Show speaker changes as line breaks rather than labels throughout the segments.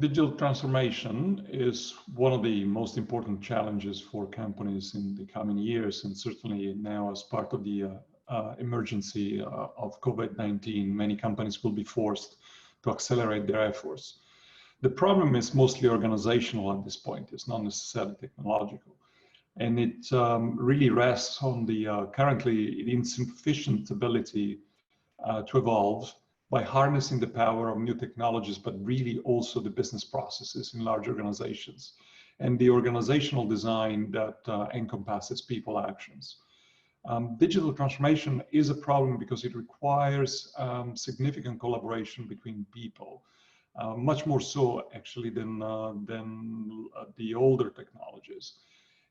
Digital transformation is one of the most important challenges for companies in the coming years, and certainly now as part of the emergency of COVID-19, many companies will be forced to accelerate their efforts. The problem is mostly organizational at this point. It's not necessarily technological. And it really rests on the currently insufficient ability to evolve by harnessing the power of new technologies, but really also the business processes in large organizations and the organizational design that encompasses people actions. Digital transformation is a problem because it requires significant collaboration between people, much more so actually than the older technologies.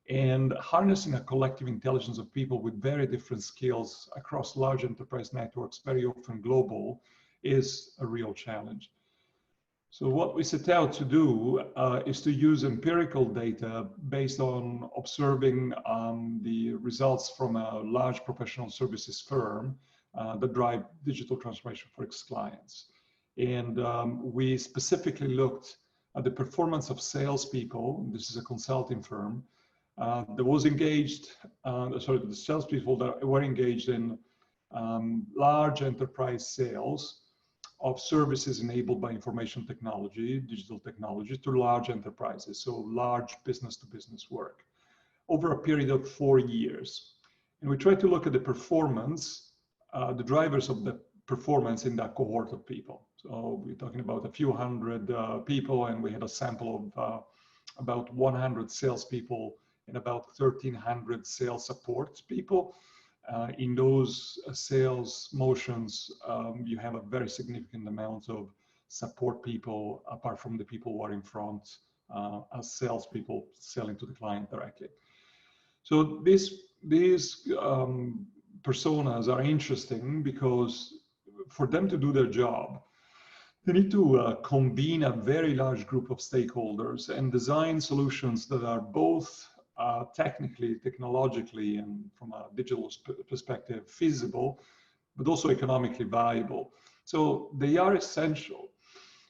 And harnessing a collective intelligence of people with very different skills across large enterprise networks, very often global, is a real challenge. So what we set out to do is to use empirical data based on observing the results from a large professional services firm that drive digital transformation for its clients. And we specifically looked at the performance of salespeople. This is a consulting firm that was engaged, the salespeople that were engaged in large enterprise sales of services enabled by information technology, digital technology, to large enterprises, so large business-to-business work, over a period of 4 years. And we tried to look at the performance, the drivers of the performance in that cohort of people. So we're talking about a few hundred people, and we had a sample of about 100 salespeople and about 1,300 sales support people. In those sales motions, you have a very significant amount of support people, apart from the people who are in front as salespeople selling to the client directly. So these personas are interesting because for them to do their job, they need to convene a very large group of stakeholders and design solutions that are both technically, technologically, and from a digital perspective, feasible, but also economically viable. So they are essential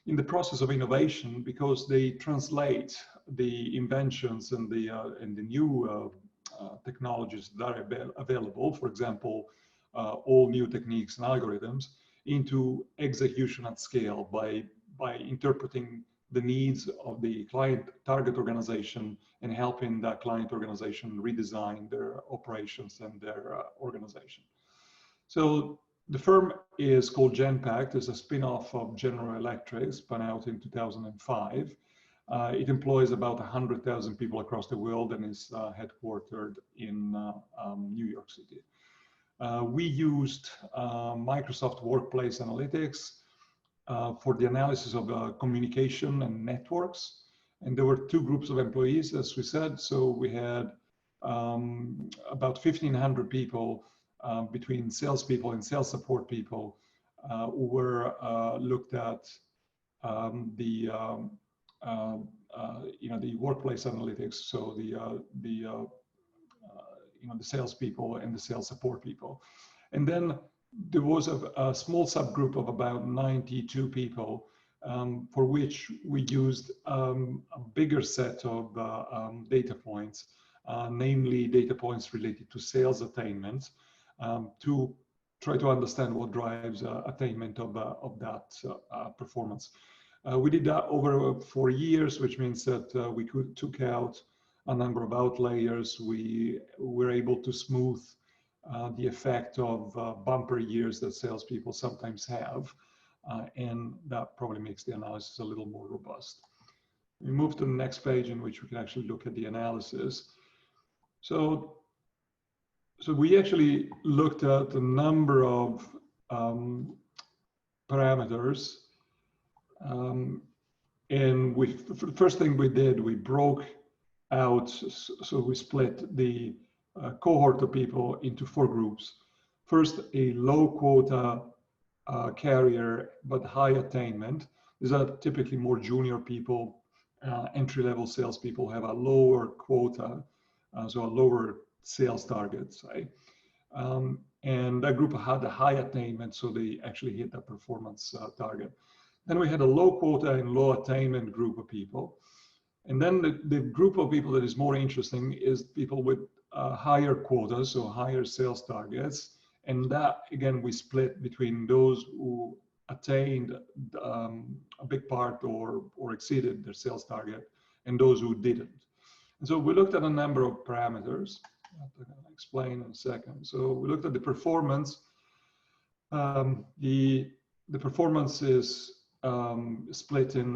in the process of innovation because they translate the inventions and the new technologies that are available, for example, all new techniques and algorithms, into execution at scale by interpreting the needs of the client target organization and helping that client organization redesign their operations and their organization. So the firm is called Genpact. It's a spin-off of General Electric, spun out in 2005. It employs about 100,000 people across the world and is headquartered in New York City. We used Microsoft Workplace Analytics for the analysis of communication and networks. And there were 2 groups of employees, as we said. So we had about 1,500 people between salespeople and sales support people who were looked at the workplace analytics. So the salespeople and the sales support people. And then there was a small subgroup of about 92 people for which we used a bigger set of data points, namely data points related to sales attainment, to try to understand what drives attainment of that performance. We did that over 4 years, which means that we took out a number of outliers. We were able to smooth the effect of bumper years that salespeople sometimes have, and that probably makes the analysis a little more robust. We move to the next page in which we can actually look at the analysis. So we actually looked at a number of parameters, and the first thing we did, we broke out, so we split the cohort of people into 4 groups. First, a low quota carrier, but high attainment. These are typically more junior people, entry-level salespeople have a lower quota, so a lower sales target, say. And that group had a high attainment, so they actually hit that performance target. Then we had a low quota and low attainment group of people. And then the group of people that is more interesting is people with higher quotas, so higher sales targets. And that, again, we split between those who attained a big part or exceeded their sales target and those who didn't. And so we looked at a number of parameters. I'm going to explain in a second. So we looked at the performance. The performance is split in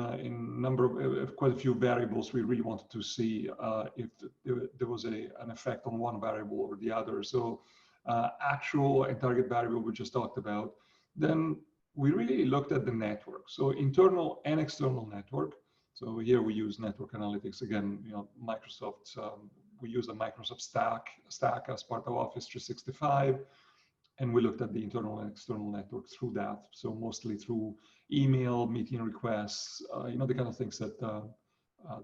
number of quite a few variables. We really wanted to see if there was an effect on one variable or the other. So actual and target variable we just talked about. Then we really looked at the network. So internal and external network. So here we use network analytics. Again, Microsoft, we use the Microsoft stack as part of Office 365. And we looked at the internal and external network through that. So mostly through email, meeting requests, the kind of things that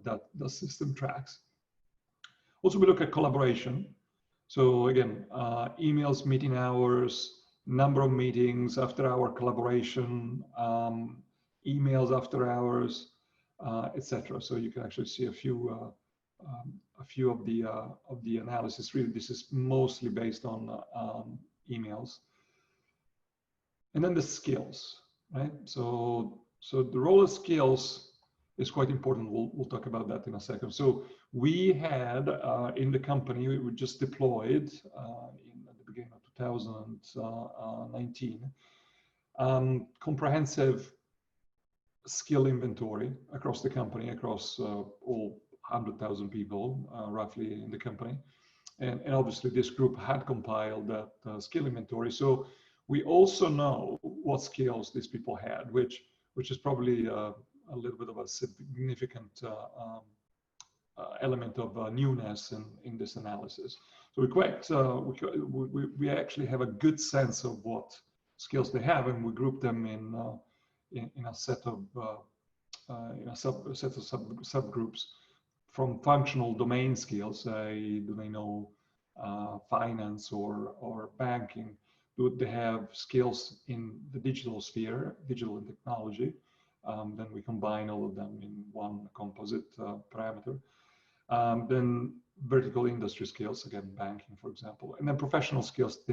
that the system tracks. Also, we look at collaboration. So again, emails, meeting hours, number of meetings, after hour collaboration, emails after hours, etc. So you can actually see a few of the analysis. Really, this is mostly based on emails. And then the skills, right? So the role of skills is quite important. We'll talk about that in a second. So we had in the company, we just deployed at the beginning of 2019, comprehensive skill inventory across the company, across all 100,000 people roughly in the company. And obviously this group had compiled that skill inventory. So we also know what skills these people had, which is probably a little bit of a significant element of newness in this analysis. So we actually have a good sense of what skills they have, and we group them in a set of subgroups. From functional domain skills, say, do they know finance or banking? Do they have skills in the digital sphere, digital and technology? Then we combine all of them in one composite parameter. Then vertical industry skills, again, banking, for example. And then professional skills,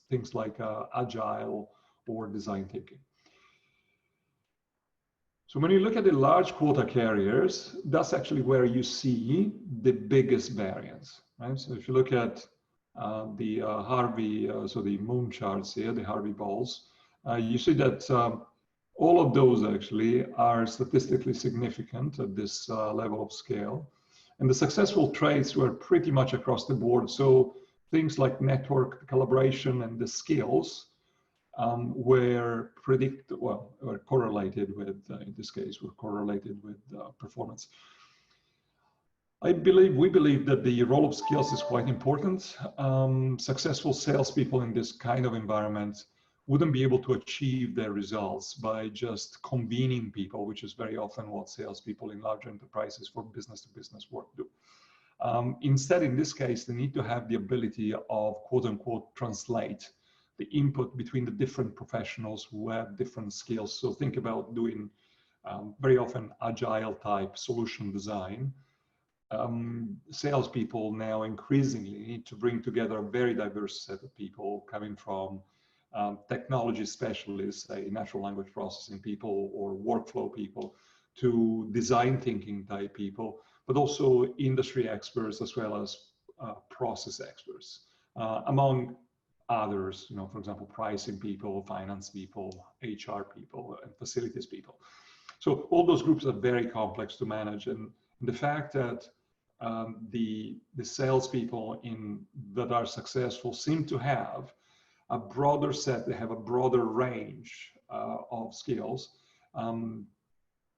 things like agile or design thinking. So when you look at the large quota carriers, that's actually where you see the biggest variance, right? So if you look at the Harvey, so the moon charts here, the Harvey balls, you see that all of those actually are statistically significant at this level of scale. And the successful traits were pretty much across the board. So things like network collaboration and the skills were correlated with, in this case, were correlated with performance. We believe that the role of skills is quite important. Successful salespeople in this kind of environment wouldn't be able to achieve their results by just convening people, which is very often what salespeople in large enterprises for business-to-business work do. Instead, in this case, they need to have the ability of quote-unquote translate the input between the different professionals who have different skills. So think about doing very often agile type solution design. Salespeople now increasingly need to bring together a very diverse set of people coming from technology specialists, say natural language processing people or workflow people, to design thinking type people, but also industry experts as well as process experts, among others, for example, pricing people, finance people, HR people, and facilities people. So all those groups are very complex to manage, and the fact that the salespeople that are successful seem to have a broader set, they have a broader range of skills,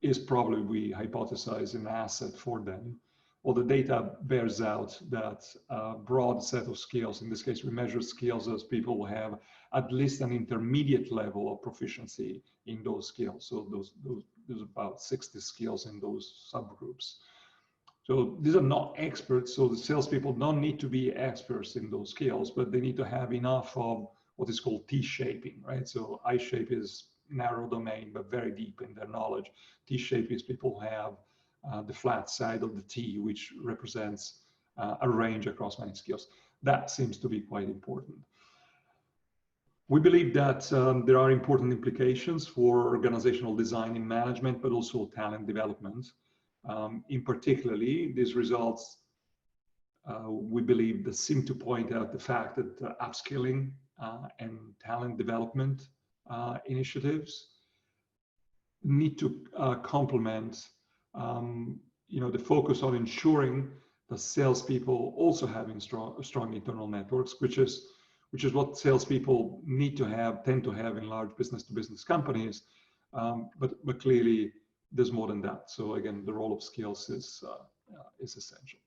is probably, we hypothesize, an asset for them. Well, the data bears out that broad set of skills. In this case, we measure skills as people who have at least an intermediate level of proficiency in those skills. So there's about 60 skills in those subgroups. So these are not experts. So the salespeople don't need to be experts in those skills, but they need to have enough of what is called T-shaping, right? So I-shape is narrow domain, but very deep in their knowledge. T-shape is people have the flat side of the T, which represents a range across many skills. That seems to be quite important. We believe that there are important implications for organizational design and management, but also talent development. In particularly, these results, we believe, that seem to point out the fact that upskilling and talent development initiatives need to complement, the focus on ensuring that salespeople also having strong internal networks, which is what salespeople tend to have in large business-to-business companies. But clearly, there's more than that. So again, the role of skills is essential.